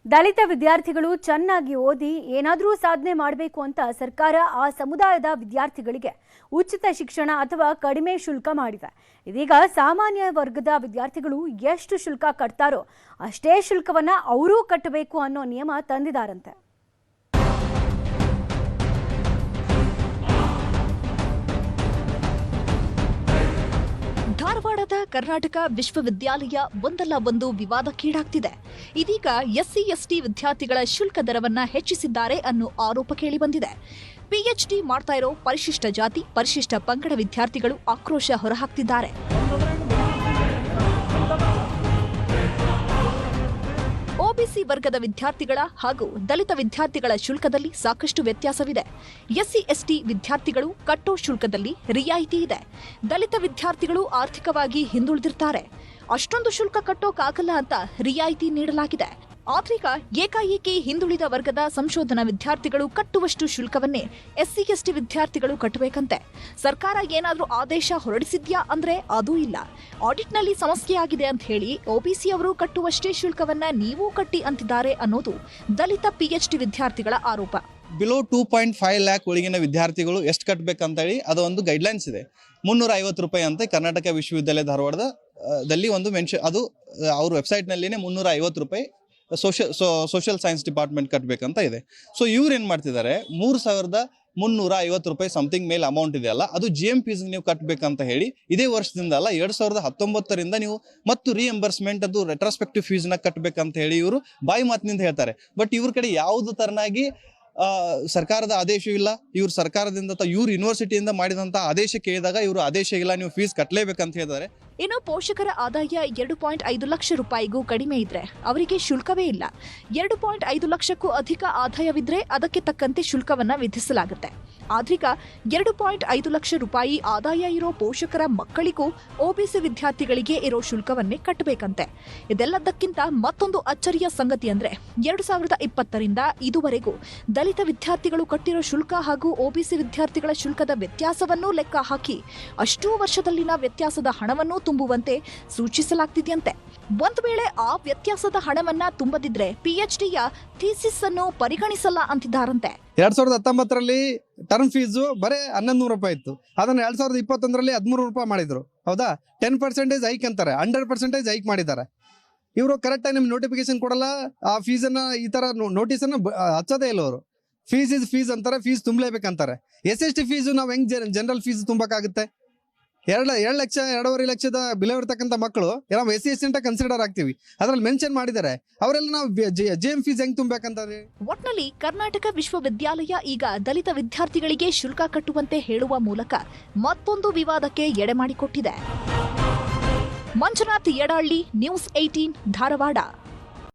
ದಲಿತ ವಿದ್ಯಾರ್ಥಿಗಳು ಚೆನ್ನಾಗಿ ಓದಿ ಏನಾದರೂ ಸಾಧನೆ ಮಾಡಬೇಕು ಅಂತ ಸರ್ಕಾರ ಆ ಸಮುದಾಯದ ವಿದ್ಯಾರ್ಥಿಗಳಿಗೆ ಉಚಿತ ಶಿಕ್ಷಣ ಅಥವಾ ಕಡಿಮೆ ಶುಲ್ಕ ಮಾಡಿದೆ. ಇದೀಗ ಸಾಮಾನ್ಯ ವರ್ಗದ ವಿದ್ಯಾರ್ಥಿಗಳು ಎಷ್ಟು ಶುಲ್ಕ ಕಟ್ತಾರೋ ಅಷ್ಟೇ ಶುಲ್ಕವನ್ನ ಅವರೂ ಕಟ್ಟಬೇಕು ಅನ್ನೋ ನಿಯಮ ತಂದಿದ್ದಾರಂತೆ. ಧಾರವಾಡದ ಕರ್ನಾಟಕ ವಿಶ್ವವಿದ್ಯಾಲಯ ಒಂದಲ್ಲ ಒಂದು ವಿವಾದಕ್ಕೀಡಾಗ್ತಿದೆ. ಇದೀಗ ಎಸ್ಸಿ ಎಸ್ಟಿ ವಿದ್ಯಾರ್ಥಿಗಳ ಶುಲ್ಕ ದರವನ್ನ ಹೆಚ್ಚಿಸಿದ್ದಾರೆ ಅನ್ನೋ ಆರೋಪ ಕೇಳಿಬಂದಿದೆ. ಪಿಎಚ್ಡಿ ಮಾಡ್ತಾ ಇರೋ ಪರಿಶಿಷ್ಟ ಜಾತಿ ಪರಿಶಿಷ್ಟ ಪಂಗಡ ವಿದ್ಯಾರ್ಥಿಗಳು ಆಕ್ರೋಶ ಹೊರಹಾಕ್ತಿದ್ದಾರೆ. ಒಬಿಸಿ ವರ್ಗದ ವಿದ್ಯಾರ್ಥಿಗಳ ಹಾಗೂ ದಲಿತ ವಿದ್ಯಾರ್ಥಿಗಳ ಶುಲ್ಕದಲ್ಲಿ ಸಾಕಷ್ಟು ವ್ಯತ್ಯಾಸವಿದೆ. ಎಸ್ಸಿ ಎಸ್ಟಿ ವಿದ್ಯಾರ್ಥಿಗಳು ಕಟ್ಟೋ ಶುಲ್ಕದಲ್ಲಿ ರಿಯಾಯಿತಿ ಇದೆ. ದಲಿತ ವಿದ್ಯಾರ್ಥಿಗಳು ಆರ್ಥಿಕವಾಗಿ ಹಿಂದುಳಿದಿರ್ತಾರೆ. ಅಷ್ಟೊಂದು ಶುಲ್ಕ ಕಟ್ಟೋಕಾಗಲ್ಲ ಅಂತ ರಿಯಾಯಿತಿ ನೀಡಲಾಗಿದೆ. ಆದ್ರೀಗ ಏಕಾಏಕಿ ಹಿಂದುಳಿದ ವರ್ಗದ ಸಂಶೋಧನಾ ವಿದ್ಯಾರ್ಥಿಗಳು ಕಟ್ಟುವಷ್ಟು ಶುಲ್ಕವನ್ನೇ ಎಸ್ಸಿ ಎಸ್ಟಿ ವಿದ್ಯಾರ್ಥಿಗಳು ಕಟ್ಟಬೇಕಂತೆ. ಸರ್ಕಾರ ಏನಾದರೂ ಆದೇಶ ಹೊರಡಿಸಿದ್ಯಾ ಅಂದ್ರೆ ಅದೂ ಇಲ್ಲ. ಆಡಿಟ್ನಲ್ಲಿ ಸಮಸ್ಯೆ ಆಗಿದೆ ಅಂತ ಹೇಳಿ ಒಬಿಸಿ ಅವರು ಕಟ್ಟುವಷ್ಟೇ ಶುಲ್ಕವನ್ನ ನೀವೂ ಕಟ್ಟಿ ಅಂತಿದ್ದಾರೆ ಅನ್ನೋದು ದಲಿತ ಪಿಎಚ್ಡಿ ವಿದ್ಯಾರ್ಥಿಗಳ ಆರೋಪ. ಬಿಲೋ 2.5 ಲ್ಯಾಕ್ ಒಳಗಿನ ವಿದ್ಯಾರ್ಥಿಗಳು ಎಷ್ಟು ಕಟ್ಟಬೇಕಂತ ಹೇಳಿ ಅದೊಂದು ಗೈಡ್ಲೈನ್ಸ್ ಇದೆ. 350 ರೂಪಾಯಿ ಅಂತ ಕರ್ನಾಟಕ ವಿಶ್ವವಿದ್ಯಾಲಯ ಧಾರವಾಡದಲ್ಲಿ ಒಂದು ಮೆನ್ಷನ್, ಅದು ಅವ್ರ ವೆಬ್ಸೈಟ್ನಲ್ಲಿನೇ 350 ರೂಪಾಯಿ ಸೋಷಿಯಲ್ ಸೈನ್ಸ್ ಡಿಪಾರ್ಟ್ಮೆಂಟ್ ಕಟ್ಟಬೇಕಂತ ಇದೆ. ಸೊ ಇವ್ರು ಏನು ಮಾಡ್ತಿದ್ದಾರೆ, 3,350 ರೂಪಾಯಿ ಸಮಥಿಂಗ್ ಮೇಲೆ ಅಮೌಂಟ್ ಇದೆಯಲ್ಲ, ಅದು GM ಫೀಸ್ ನೀವು ಕಟ್ಟಬೇಕಂತ ಹೇಳಿ ಇದೇ ವರ್ಷದಿಂದ ಅಲ್ಲ 2019ರಿಂದ ನೀವು ಮತ್ತು ರಿಎಂಬರ್ಸ್ಮೆಂಟ್ ಅದು ರೆಟ್ರಾಸ್ಪೆಕ್ಟಿವ್ ಫೀಸ್ನ ಕಟ್ಟಬೇಕಂತ ಹೇಳಿ ಇವರು ಬಾಯಿ ಮಾತಿನಿಂದ ಹೇಳ್ತಾರೆ. ಬಟ್ ಇವ್ರ ಕಡೆ ಯಾವುದು ತರನಾಗಿ ಸರ್ಕಾರದ ಆದೇಶವಿಲ್ಲ. ಇವ್ರು ಸರ್ಕಾರದಿಂದ ಇವ್ರು ಯೂನಿವರ್ಸಿಟಿಯಿಂದ ಮಾಡಿದಂಥ ಆದೇಶ ಕೇಳಿದಾಗ ಇವರು ಆದೇಶ ಇಲ್ಲ, ನೀವು ಫೀಸ್ ಕಟ್ಟಲೇಬೇಕಂತ ಹೇಳಿದ್ದಾರೆ. ಇನ್ನು ಪೋಷಕರ ಆದಾಯ 2.5 ಲಕ್ಷ ರೂಪಾಯಿಗೂ ಕಡಿಮೆ ಇದ್ರೆ ಅವರಿಗೆ ಶುಲ್ಕವೇ ಇಲ್ಲ. 2.5 ಲಕ್ಷಕ್ಕೂ ಅಧಿಕ ಆದಾಯವಿದ್ರೆ ಅದಕ್ಕೆ ತಕ್ಕಂತೆ ಶುಲ್ಕವನ್ನ ವಿಧಿಸಲಾಗುತ್ತೆ. ಆದ್ರೀಗ 2.5 ಲಕ್ಷ ರೂಪಾಯಿ ಆದಾಯ ಇರೋ ಪೋಷಕರ ಮಕ್ಕಳಿಗೂ ಒಬಿಸಿ ವಿದ್ಯಾರ್ಥಿಗಳಿಗೆ ಇರೋ ಶುಲ್ಕವನ್ನೇ ಕಟ್ಟಬೇಕಂತೆ. ಇದೆಲ್ಲದಕ್ಕಿಂತ ಮತ್ತೊಂದು ಅಚ್ಚರಿಯ ಸಂಗತಿ ಅಂದ್ರೆ 2020ರಿಂದ ಇದುವರೆಗೂ ದಲಿತ ವಿದ್ಯಾರ್ಥಿಗಳು ಕಟ್ಟಿರೋ ಶುಲ್ಕ ಹಾಗೂ ಒಬಿಸಿ ವಿದ್ಯಾರ್ಥಿಗಳ ಶುಲ್ಕದ ವ್ಯತ್ಯಾಸವನ್ನೂ ಲೆಕ್ಕ ಹಾಕಿ ಅಷ್ಟೂ ವರ್ಷದಲ್ಲಿನ ವ್ಯತ್ಯಾಸದ ಹಣವನ್ನು ತುಂಬುವಂತೆ ಸೂಚಿಸಲಾಗ್ತಿದೆಯಂತೆ. ಒಂದು ವೇಳೆ ಆ ವ್ಯತ್ಯಾಸದ ಹಣವನ್ನ ತುಂಬದಿದ್ರೆ ಪಿಎಚ್ಡಿಯ ಥೀಸಿಸ್ ಅನ್ನು ಪರಿಗಣಿಸಲ್ಲ ಅಂತಿದ್ದಾರಂತೆ. 2019ರಲ್ಲಿ ಟರ್ಮ್ ಫೀಸು ಬರೀ 1100 ರೂಪಾಯಿ ಇತ್ತು. ಅದನ್ನ 2021ರಲ್ಲಿ 13 ರೂಪಾಯಿ ಮಾಡಿದ್ರು. ಹೌದಾ? 10% ಹೈಕ್ ಅಂತಾರೆ, 100% ಹೈಕ್ ಮಾಡಿದ್ದಾರೆ. ಇವರು ಕರೆಕ್ಟಾಗಿ ನಿಮ್ಗೆ ನೋಟಿಫಿಕೇಶನ್ ಕೊಡಲ್ಲ. ಆ ಫೀಸನ್ನ ಈ ತರ ನೋಟಿಸನ್ನು ಹಚ್ಚೋದೇ ಇಲ್ಲ ಅವರು. ಫೀಸ್ ಇಸ್ ಫೀಸ್ ಅಂತಾರೆ, ಫೀಸ್ ತುಂಬಲೇಬೇಕಂತಾರೆ. SST ಫೀಸು ನಾವು ಹೆಂಗ್ ಜನರಲ್ ಫೀಸ್ ತುಂಬಕ್ಕಾಗುತ್ತೆ? 2 ಲಕ್ಷ 2.5 ಲಕ್ಷದ ಬಿಲೋ ಇರ್ತಕ್ಕಂಥ ಮಕ್ಕಳು ನಾವು SC/ST ಅಂತ ಕನ್ಸಿಡರ್ ಆಗ್ತೀವಿ. ಅದ್ರಲ್ಲಿ ಮೆನ್ಷನ್ ಮಾಡಿದ್ದಾರೆ. ಅವರೆಲ್ಲ ನಾವು GM ಫೀಸ್ ಹೆಂಗ್ ತುಂಬಬೇಕಂತಾರೆ? ಒಟ್ನಲ್ಲಿ ಕರ್ನಾಟಕ ವಿಶ್ವವಿದ್ಯಾಲಯ ಈಗ ದಲಿತ ವಿದ್ಯಾರ್ಥಿಗಳಿಗೆ ಶುಲ್ಕ ಕಟ್ಟುವಂತೆ ಹೇಳುವ ಮೂಲಕ ಮತ್ತೊಂದು ವಿವಾದಕ್ಕೆ ಎಡೆ ಮಾಡಿಕೊಟ್ಟಿದೆ. ಮಂಜುನಾಥ್ ಯಡಾಳ್ಳಿ, ನ್ಯೂಸ್ 18 ಧಾರವಾಡ.